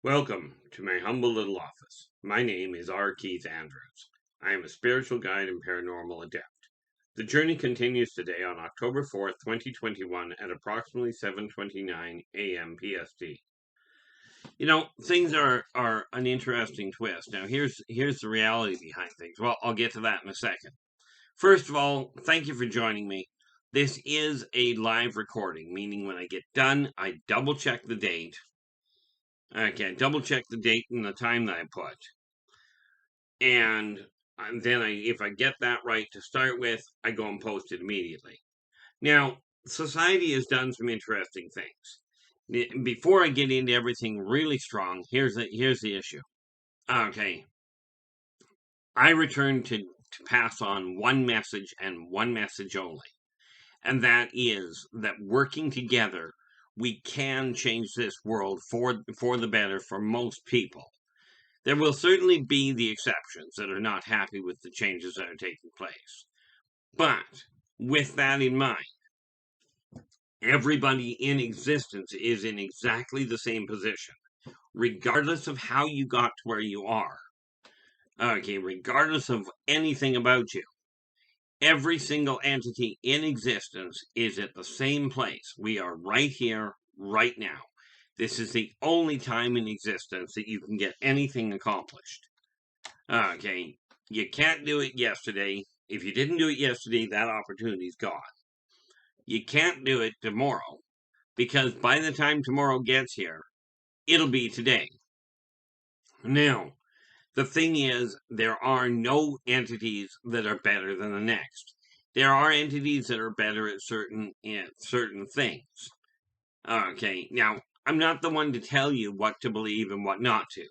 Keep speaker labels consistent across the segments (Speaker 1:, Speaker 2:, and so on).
Speaker 1: Welcome to my humble little office. My name is R. Keith Andrews. I am a spiritual guide and paranormal adept. The journey continues today on October 4th, 2021 at approximately 7:29 a.m. PST. You know, things are an interesting twist. Now, here's the reality behind things. Well, I'll get to that in a second. First of all, thank you for joining me. This is a live recording, meaning when I get done, I double check the date. Okay, double check the date and the time that I put. And then if I get that right to start with, I go and post it immediately. Now, society has done some interesting things. Before I get into everything really strong, here's the issue. Okay, I return to pass on one message and one message only, and that is that working together, we can change this world for the better for most people. There will certainly be the exceptions that are not happy with the changes that are taking place. But with that in mind, everybody in existence is in exactly the same position, regardless of how you got to where you are. Okay, regardless of anything about you. Every single entity in existence is at the same place. We are right here, right now. This is the only time in existence that you can get anything accomplished. Okay, you can't do it yesterday. If you didn't do it yesterday, that opportunity's gone. You can't do it tomorrow, because by the time tomorrow gets here, it'll be today. Now, the thing is, there are no entities that are better than the next. There are entities that are better at certain things. Okay, now, I'm not the one to tell you what to believe and what not to.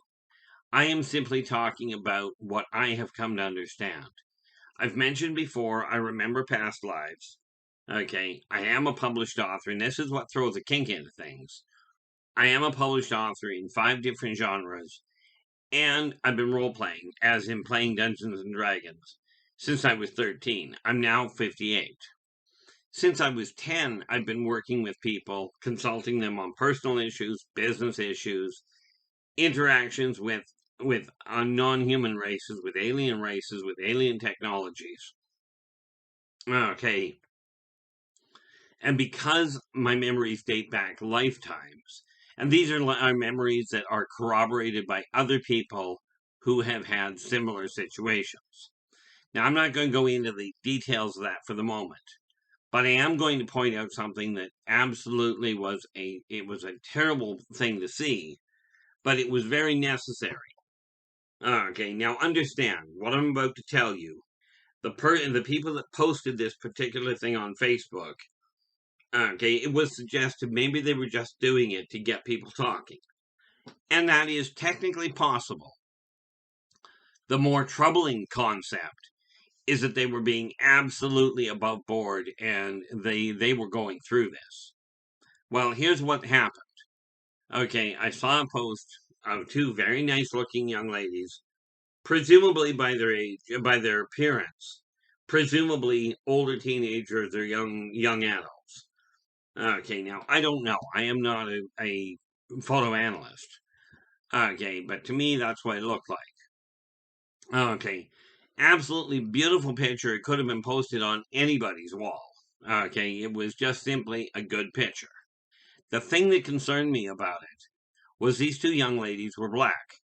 Speaker 1: I am simply talking about what I have come to understand. I've mentioned before, I remember past lives. Okay, I am a published author, and this is what throws a kink into things. I am a published author in 5 different genres, and I've been role-playing, as in playing Dungeons & Dragons, since I was 13. I'm now 58. Since I was 10, I've been working with people, consulting them on personal issues, business issues, interactions with non-human races, with alien technologies. Okay. And because my memories date back lifetimes, and these are memories that are corroborated by other people who have had similar situations. Now, I'm not going to go into the details of that for the moment, but I am going to point out something that absolutely was a terrible thing to see, but it was very necessary. Okay, now understand what I'm about to tell you. The people that posted this particular thing on Facebook, okay, it was suggested maybe they were just doing it to get people talking. And that is technically possible. The more troubling concept is that they were being absolutely above board and they were going through this. Well, here's what happened. Okay, I saw a post of 2 very nice looking young ladies, presumably by their age, by their appearance, presumably older teenagers or young adults. Okay, now I don't know. I am not a photo analyst. Okay, but to me that's what it looked like. Okay, absolutely beautiful picture. It could have been posted on anybody's wall. Okay, it was just simply a good picture. The thing that concerned me about it was these 2 young ladies were black.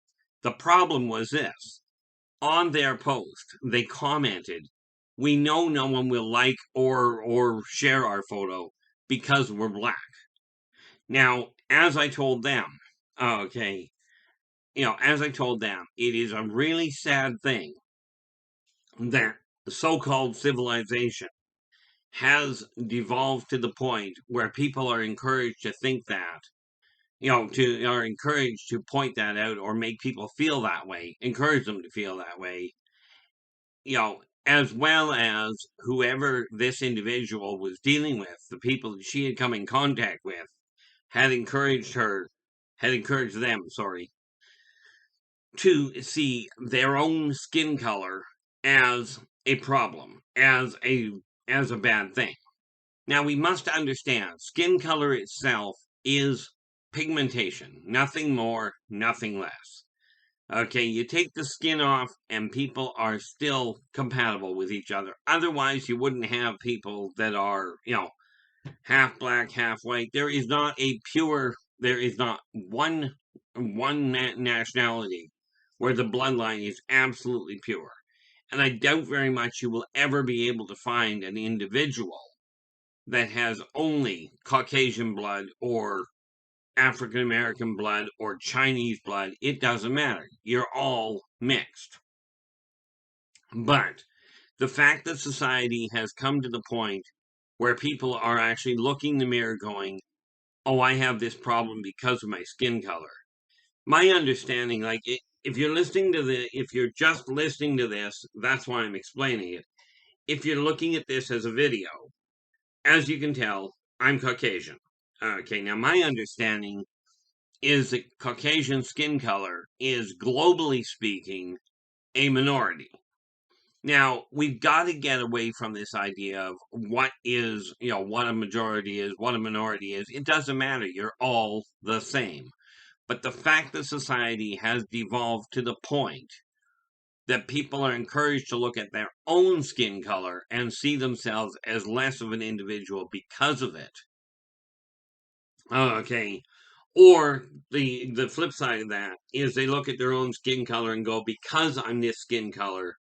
Speaker 1: The problem was this. On their post, they commented, "We know no one will like or share our photo because we're black." Now, as I told them, okay, as I told them, it is a really sad thing that the so-called civilization has devolved to the point where people are encouraged to think that, are encouraged to point that out or make people feel that way, encourage them to feel that way, as well as whoever this individual was dealing with, the people that she had come in contact with, had encouraged them, to see their own skin color as a problem, as a bad thing. Now, we must understand, skin color itself is pigmentation. Nothing more, nothing less. Okay, you take the skin off and people are still compatible with each other. Otherwise, you wouldn't have people that are, half black, half white. There is not one nationality where the bloodline is absolutely pure. And I doubt very much you will ever be able to find an individual that has only Caucasian blood or African American blood or Chinese blood. It doesn't matter. You're all mixed. But the fact that society has come to the point where people are actually looking in the mirror going, oh, I have this problem because of my skin color. My understanding, like, if you're just listening to this, that's why I'm explaining it. If you're looking at this as a video, as you can tell, I'm Caucasian. Okay, now my understanding is that Caucasian skin color is, globally speaking, a minority. Now, we've got to get away from this idea of what a majority is, what a minority is. It doesn't matter. You're all the same. But the fact that society has devolved to the point that people are encouraged to look at their own skin color and see themselves as less of an individual because of it. Okay. Or the flip side of that is they look at their own skin color and go, because I'm this skin color,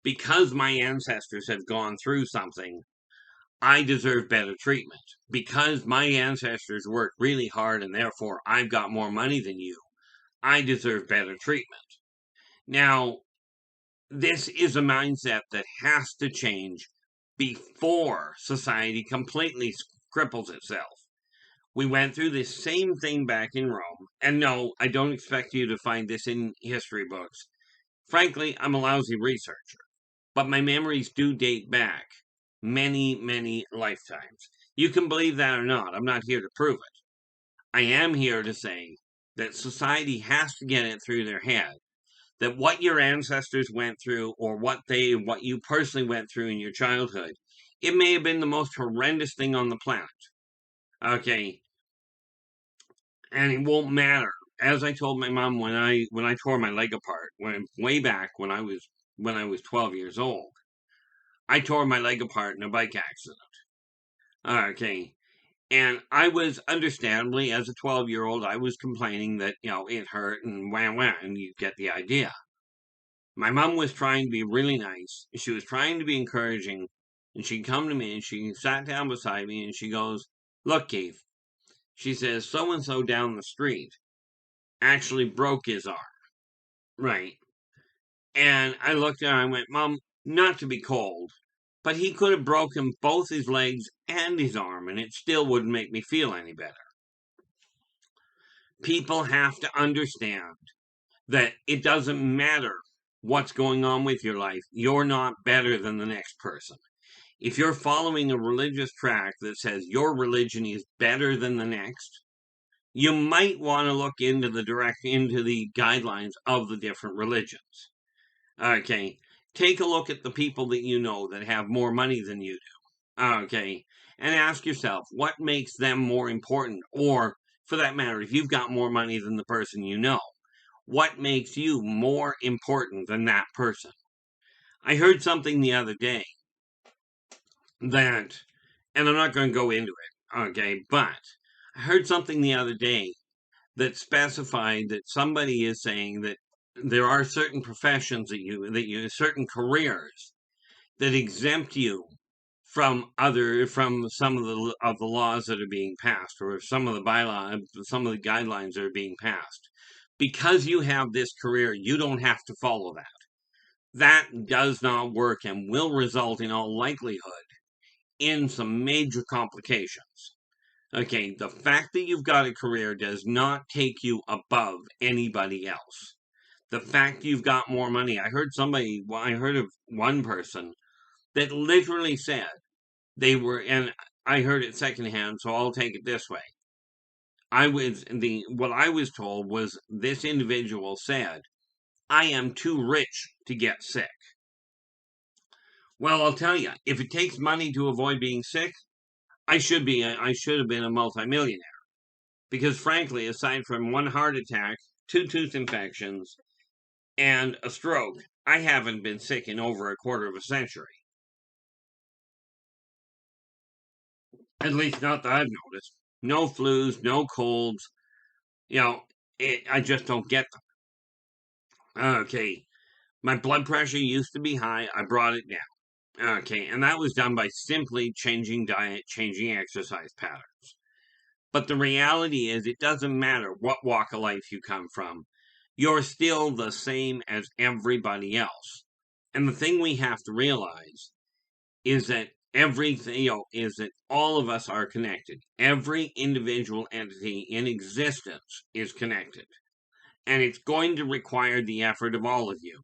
Speaker 1: because my ancestors have gone through something, I deserve better treatment. Because my ancestors worked really hard and therefore I've got more money than you, I deserve better treatment. Now, this is a mindset that has to change before society completely cripples itself. We went through this same thing back in Rome. And no, I don't expect you to find this in history books. Frankly, I'm a lousy researcher. But my memories do date back many, many lifetimes. You can believe that or not. I'm not here to prove it. I am here to say that society has to get it through their head that what your ancestors went through or what you personally went through in your childhood, it may have been the most horrendous thing on the planet. Okay. And it won't matter. As I told my mom when I tore my leg apart, way back when I was 12 years old, I tore my leg apart in a bike accident. Okay. And I was, understandably, as a 12-year-old, I was complaining that, it hurt and wah, and you get the idea. My mom was trying to be really nice. She was trying to be encouraging. And she'd come to me and she sat down beside me and she goes, look, Keith, she says, so-and-so down the street actually broke his arm. Right. And I looked at her and I went, Mom, not to be cold, but he could have broken both his legs and his arm, and it still wouldn't make me feel any better. People have to understand that it doesn't matter what's going on with your life. You're not better than the next person. If you're following a religious track that says your religion is better than the next, you might want to look into the guidelines of the different religions. Okay. Take a look at the people that you know that have more money than you do. Okay. And ask yourself, what makes them more important? Or, for that matter, if you've got more money than the person you know, what makes you more important than that person? I heard something the other day that, and I'm not going to go into it, okay, but I heard something the other day that specified that somebody is saying that there are certain professions certain careers that exempt you from some of the laws that are being passed, or some of the guidelines that are being passed. Because you have this career, you don't have to follow that. That does not work and will result, in all likelihood, in some major complications. Okay, the fact that you've got a career does not take you above anybody else. The fact you've got more money. I heard of one person that literally said and I heard it secondhand, so I'll take it this way. What I was told was this individual said, I am too rich to get sick. Well, I'll tell you, if it takes money to avoid being sick, I should have been a multimillionaire. Because frankly, aside from one heart attack, 2 tooth infections, and a stroke, I haven't been sick in over a quarter of a century. At least not that I've noticed. No flus, no colds. I just don't get them. Okay, my blood pressure used to be high. I brought it down. Okay, and that was done by simply changing diet, changing exercise patterns. But the reality is, it doesn't matter what walk of life you come from. You're still the same as everybody else. And the thing we have to realize is that is that all of us are connected. Every individual entity in existence is connected. And it's going to require the effort of all of you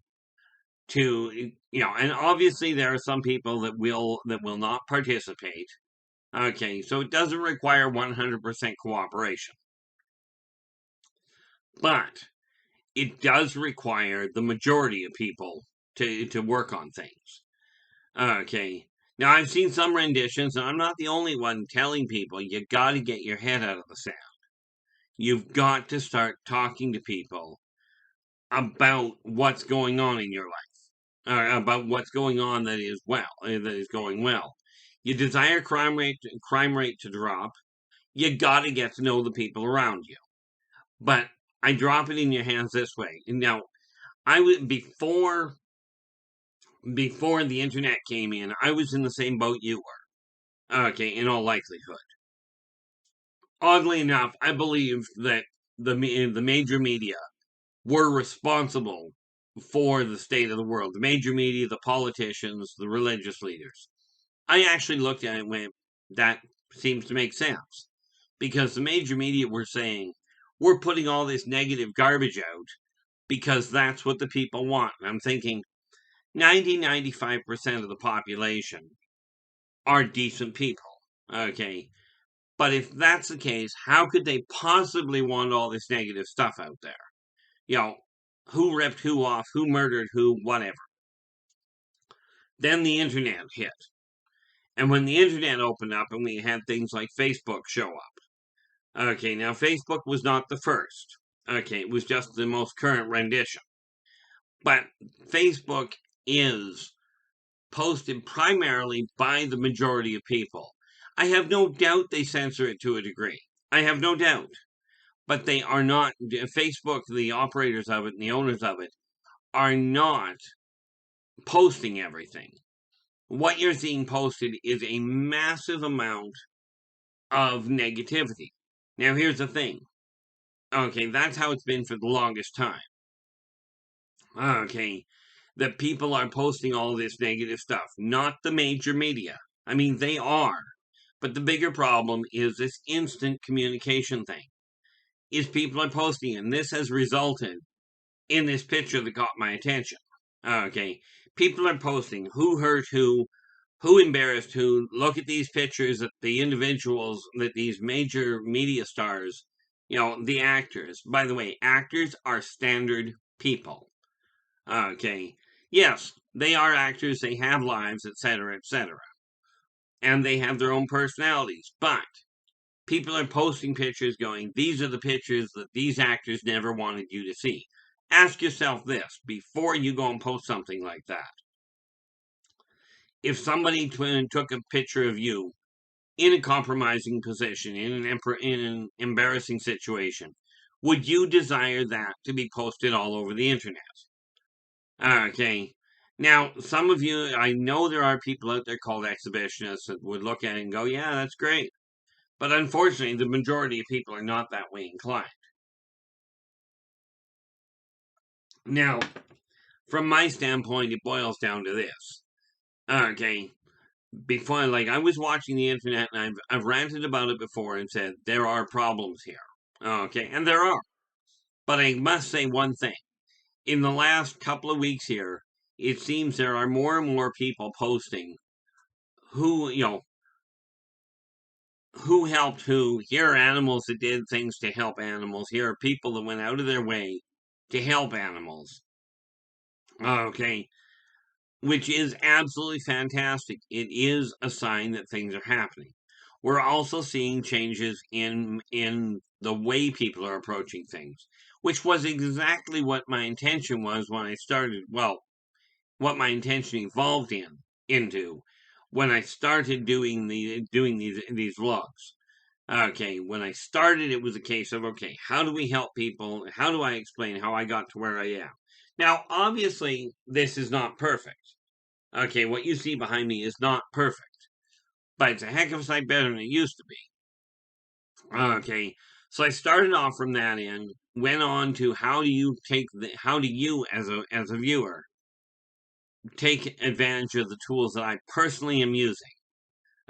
Speaker 1: and obviously there are some people that will not participate. Okay, so it doesn't require 100% cooperation. But it does require the majority of people to work on things. Okay. Now, I've seen some renditions, and I'm not the only one telling people you got to get your head out of the sand. You've got to start talking to people about what's going on in your life, or about what's going on that is going well. You desire crime rate to drop. You got to get to know the people around you. But I drop it in your hands this way. Now, I would before the internet came in, I was in the same boat you were. Okay, in all likelihood. Oddly enough, I believe that the major media were responsible for the state of the world. The major media, the politicians, the religious leaders. I actually looked at it and went, that seems to make sense. Because the major media were saying, we're putting all this negative garbage out because that's what the people want. And I'm thinking, 95% of the population are decent people. Okay. But if that's the case, how could they possibly want all this negative stuff out there? Who ripped who off, who murdered who, whatever. Then the internet hit. And when the internet opened up and we had things like Facebook show up. Okay, now Facebook was not the first. Okay, it was just the most current rendition. But Facebook is posted primarily by the majority of people. I have no doubt they censor it to a degree. I have no doubt. But they are not, Facebook, the operators of it and the owners of it, are not posting everything. What you're seeing posted is a massive amount of negativity. Now, here's the thing. Okay, that's how it's been for the longest time. Okay, that people are posting all this negative stuff, not the major media. I mean, they are. But the bigger problem is this instant communication thing. Is people are posting, and this has resulted in this picture that got my attention. Okay, people are posting who hurt who embarrassed who. Look at these pictures that the individuals, that these major media stars, the actors. By the way, actors are standard people. Okay, yes, they are actors, they have lives, etc., etc. And they have their own personalities, but people are posting pictures going, these are the pictures that these actors never wanted you to see. Ask yourself this before you go and post something like that. If somebody took a picture of you in a compromising position, in an embarrassing situation, would you desire that to be posted all over the internet? Okay. Now, some of you, I know there are people out there called exhibitionists that would look at it and go, yeah, that's great. But unfortunately, the majority of people are not that way inclined. Now, from my standpoint, it boils down to this. Okay. Before, I was watching the internet and I've ranted about it before and said, there are problems here. Okay. And there are. But I must say one thing. In the last couple of weeks here, it seems there are more and more people posting who helped who. Here are animals that did things to help animals. Here are people that went out of their way to help animals. Okay. Which is absolutely fantastic. It is a sign that things are happening. we're also seeing changes in the way people are approaching things, which was exactly what my intention was when I started. Well, what my intention evolved into when I started doing these vlogs. Okay, when I started, it was a case of, okay, how do we help people? How do I explain how I got to where I am? Now, obviously, this is not perfect. Okay, what you see behind me is not perfect, but it's a heck of a sight better than it used to be. Okay, so I started off from that end, went on to how do you as a viewer take advantage of the tools that I personally am using.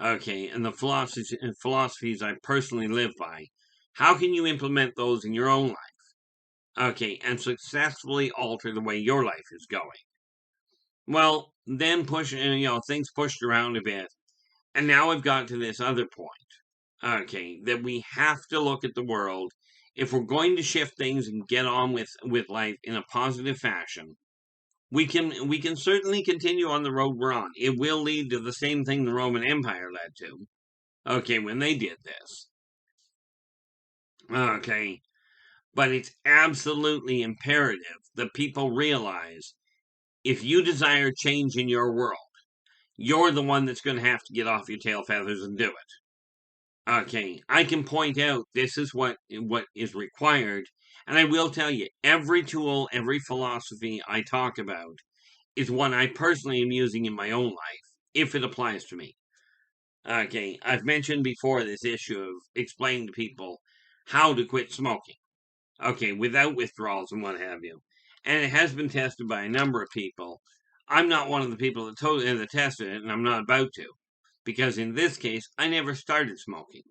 Speaker 1: Okay, and the philosophies I personally live by. How can you implement those in your own life? Okay, and successfully alter the way your life is going. Well, then things pushed around a bit, and now I've got to this other point. Okay, that we have to look at the world if we're going to shift things and get on with life in a positive fassion. We can certainly continue on the road we're on. It will lead to the same thing the Roman Empire led to. Okay, when they did this. Okay, but it's absolutely imperative that people realize if you desire change in your world, you're the one that's going to have to get off your tail feathers and do it. Okay, I can point out this is what is required, and I will tell you, every tool, every philosophy I talk about is one I personally am using in my own life, if it applies to me. Okay, I've mentioned before this issue of explaining to people how to quit smoking. Okay, without withdrawals and what have you. And it has been tested by a number of people. I'm not one of the people that tested it, and I'm not about to. Because in this case, I never started smoking.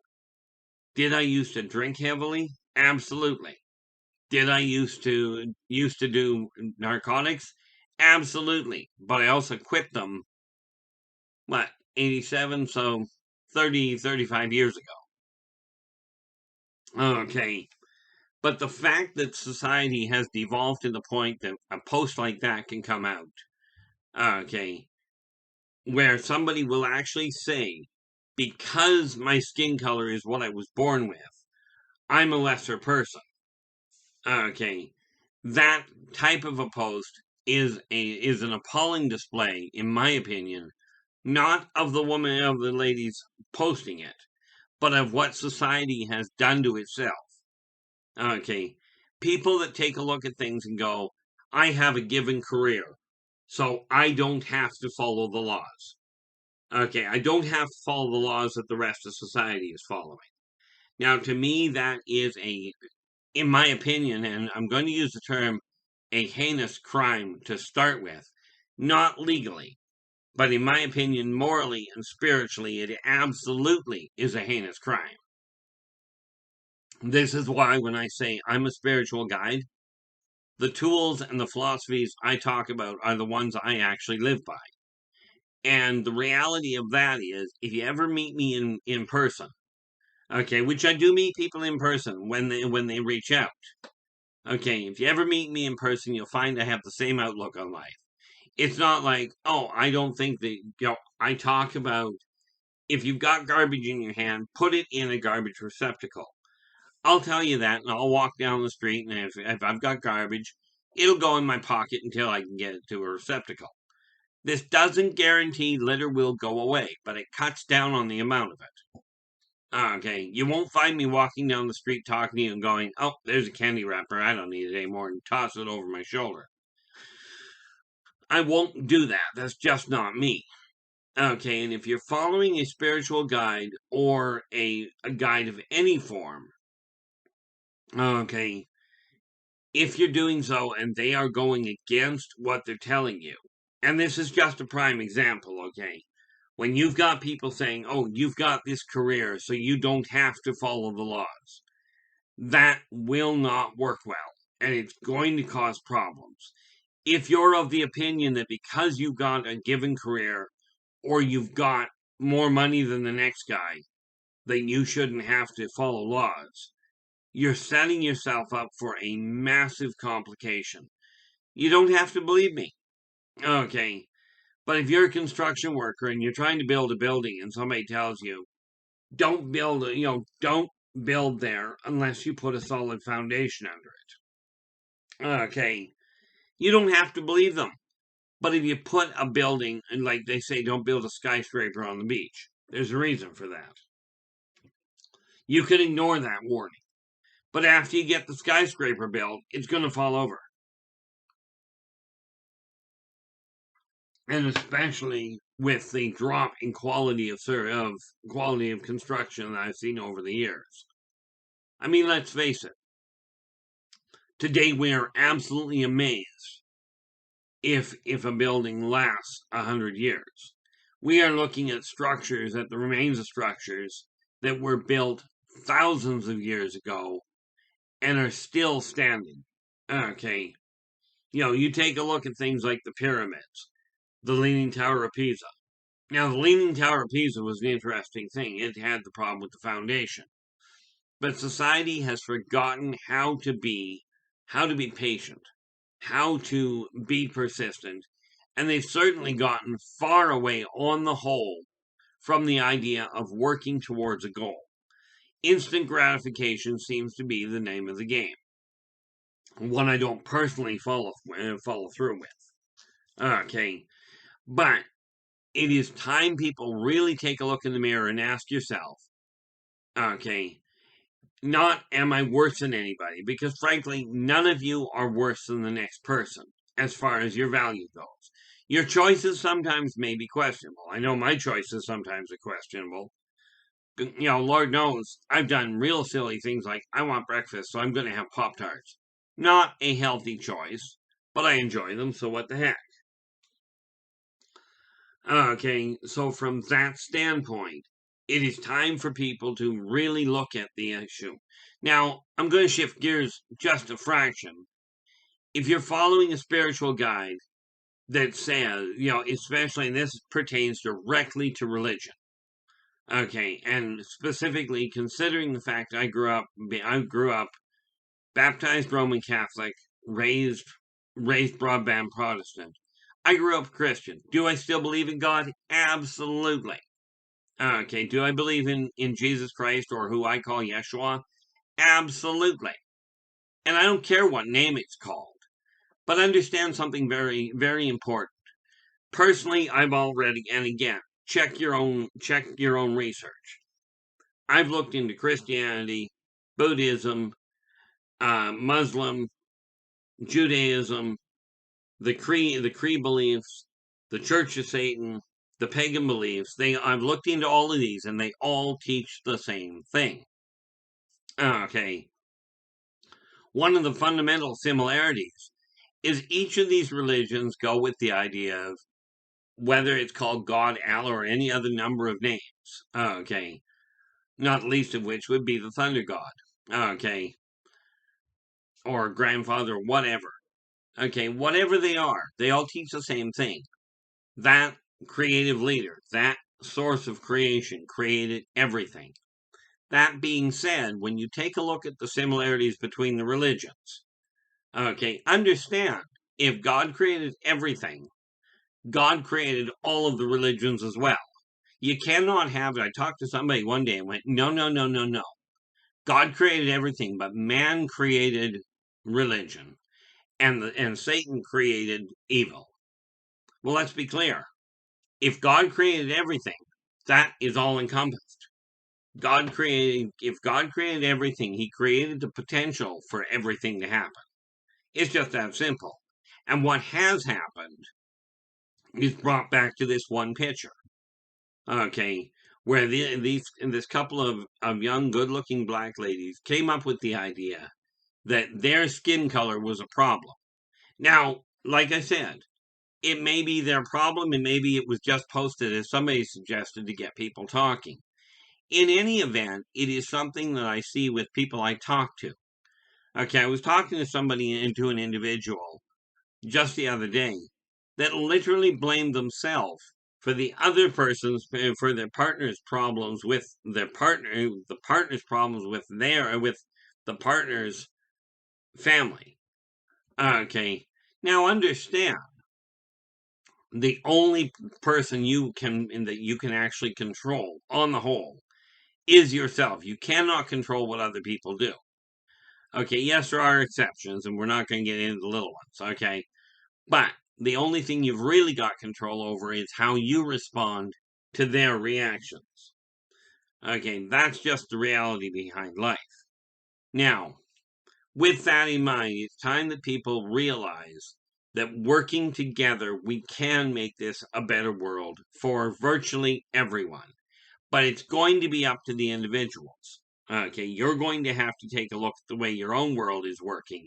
Speaker 1: Did I used to drink heavily? Absolutely. Did I used to do narcotics? Absolutely. But I also quit them, 87, so 35 years ago. Okay. But the fact that society has devolved to the point that a post like that can come out, okay, where somebody will actually say, because my skin color is what I was born with, I'm a lesser person. Okay, that type of a post is an appalling display, in my opinion, not of the ladies posting it, but of what society has done to itself. Okay, people that take a look at things and go, I have a given career, so I don't have to follow the laws. Okay, I don't have to follow the laws that the rest of society is following. Now, to me, that is in my opinion, and I'm going to use the term, a heinous crime to start with. Not legally, but in my opinion, morally and spiritually, it absolutely is a heinous crime. This is why when I say I'm a spiritual guide, the tools and the philosophies I talk about are the ones I actually live by. And the reality of that is, if you ever meet me in person, okay, which I do meet people in person when they reach out. Okay, if you ever meet me in person, you'll find I have the same outlook on life. It's not like, oh, I don't think that, I talk about if you've got garbage in your hand, put it in a garbage receptacle. I'll tell you that, and I'll walk down the street, and if I've got garbage, it'll go in my pocket until I can get it to a receptacle. This doesn't guarantee litter will go away, but it cuts down on the amount of it. Okay, you won't find me walking down the street talking to you and going, oh, there's a candy wrapper, I don't need it anymore, and toss it over my shoulder. I won't do that. That's just not me. Okay, and if you're following a spiritual guide or a guide of any form, okay, if you're doing so and they are going against what they're telling you, and this is just a prime example, okay, when you've got people saying, oh, you've got this career, so you don't have to follow the laws, that will not work well, and it's going to cause problems. If you're of the opinion that because you've got a given career, or you've got more money than the next guy, that you shouldn't have to follow laws, you're setting yourself up for a massive complication. You don't have to believe me. Okay. But if you're a construction worker and you're trying to build a building and somebody tells you, don't build, don't build there unless you put a solid foundation under it. Okay. You don't have to believe them. But if you put a building, and like they say, don't build a skyscraper on the beach, there's a reason for that. You can ignore that warning. But after you get the skyscraper built, it's going to fall over. And especially with the drop in quality of construction that I've seen over the years. I mean, let's face it. Today we are absolutely amazed if a building lasts 100 years. We are looking at structures, at the remains of structures that were built thousands of years ago and are still standing. Okay. You take a look at things like the pyramids, the Leaning Tower of Pisa. Now, the Leaning Tower of Pisa was an interesting thing. It had the problem with the foundation. But society has forgotten how to be patient, how to be persistent, and they've certainly gotten far away on the whole from the idea of working towards a goal. Instant gratification seems to be the name of the game. One I don't personally follow through with. Okay. But it is time people really take a look in the mirror and ask yourself, okay, not am I worse than anybody? Because frankly, none of you are worse than the next person as far as your value goes. Your choices sometimes may be questionable. I know my choices sometimes are questionable. Lord knows, I've done real silly things like, I want breakfast, so I'm going to have Pop-Tarts. Not a healthy choice, but I enjoy them, so what the heck? Okay, so from that standpoint, it is time for people to really look at the issue. Now, I'm going to shift gears just a fraction. If you're following a spiritual guide that says, especially, and this pertains directly to religion, okay, and specifically considering the fact I grew up baptized Roman Catholic, raised broadband Protestant. I grew up Christian. Do I still believe in God? Absolutely. Okay, do I believe in Jesus Christ, or who I call Yeshua? Absolutely. And I don't care what name it's called. But understand something very, very important. Personally, I've already, and again, check your own research. I've looked into Christianity, Buddhism, Muslim, Judaism, the Cree beliefs, the Church of Satan, the pagan beliefs. I've looked into all of these, and they all teach the same thing. Okay. One of the fundamental similarities is each of these religions go with the idea of whether it's called God, Allah, or any other number of names. Okay. Not least of which would be the Thunder God. Okay. Or Grandfather, whatever. Okay, whatever they are, they all teach the same thing. That creative leader, that source of creation, created everything. That being said, when you take a look at the similarities between the religions, okay, understand, if God created everything, God created all of the religions as well. You cannot have it. I talked to somebody one day and went, no. God created everything, but man created religion, and Satan created evil. Well, let's be clear. If God created everything, that is all encompassed. If God created everything, he created the potential for everything to happen. It's just that simple. And what has happened is brought back to this one picture. Okay, where this couple of young, good-looking black ladies came up with the idea that their skin color was a problem. Now, like I said, it may be their problem, and maybe it was just posted as somebody suggested to get people talking. In any event, it is something that I see with people I talk to. Okay, I was talking to an individual just the other day that literally blamed themselves for the other person's, for their partner's problems with their partner, the partner's problems with the partner's family. Okay, now understand, the only person that you can actually control on the whole is yourself. You cannot control what other people do. Okay, yes, there are exceptions, and we're not going to get into the little ones, okay? But the only thing you've really got control over is how you respond to their reactions. Okay, that's just the reality behind life. Now, with that in mind, it's time that people realize that working together, we can make this a better world for virtually everyone. But it's going to be up to the individuals. Okay, you're going to have to take a look at the way your own world is working,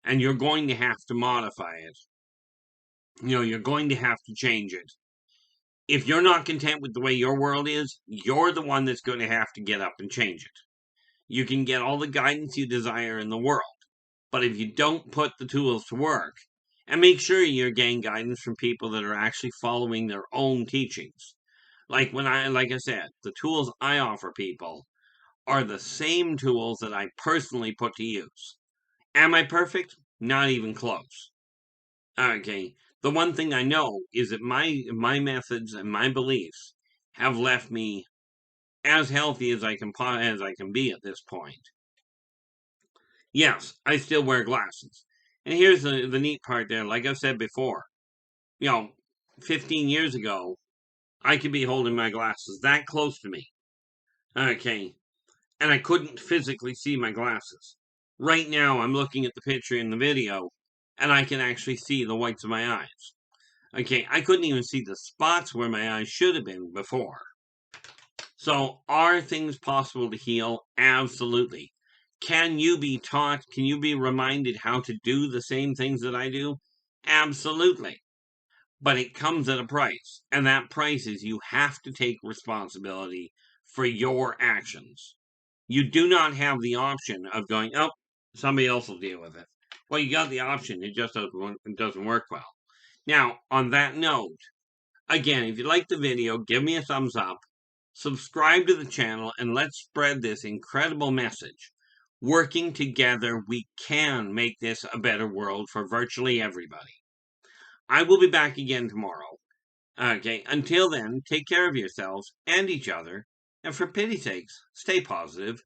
Speaker 1: and you're going to have to modify it. You're going to have to change it. If you're not content with the way your world is, you're the one that's going to have to get up and change it. You can get all the guidance you desire in the world, but if you don't put the tools to work, and make sure you're getting guidance from people that are actually following their own teachings. Like I said, the tools I offer people are the same tools that I personally put to use. Am I perfect? Not even close. Okay. The one thing I know is that my methods and my beliefs have left me as healthy as I can be at this point. Yes, I still wear glasses. And here's the neat part there. Like I've said before, 15 years ago, I could be holding my glasses that close to me. Okay. And I couldn't physically see my glasses. Right now, I'm looking at the picture in the video, and I can actually see the whites of my eyes. Okay, I couldn't even see the spots where my eyes should have been before. So, are things possible to heal? Absolutely. Can you be taught? Can you be reminded how to do the same things that I do? Absolutely. But it comes at a price. And that price is you have to take responsibility for your actions. You do not have the option of going, oh, somebody else will deal with it. Well, you got the option. It just doesn't work well. Now, on that note, again, if you like the video, give me a thumbs up, subscribe to the channel, and let's spread this incredible message. Working together, we can make this a better world for virtually everybody. I will be back again tomorrow. Okay, until then, take care of yourselves and each other, and for pity's sakes, stay positive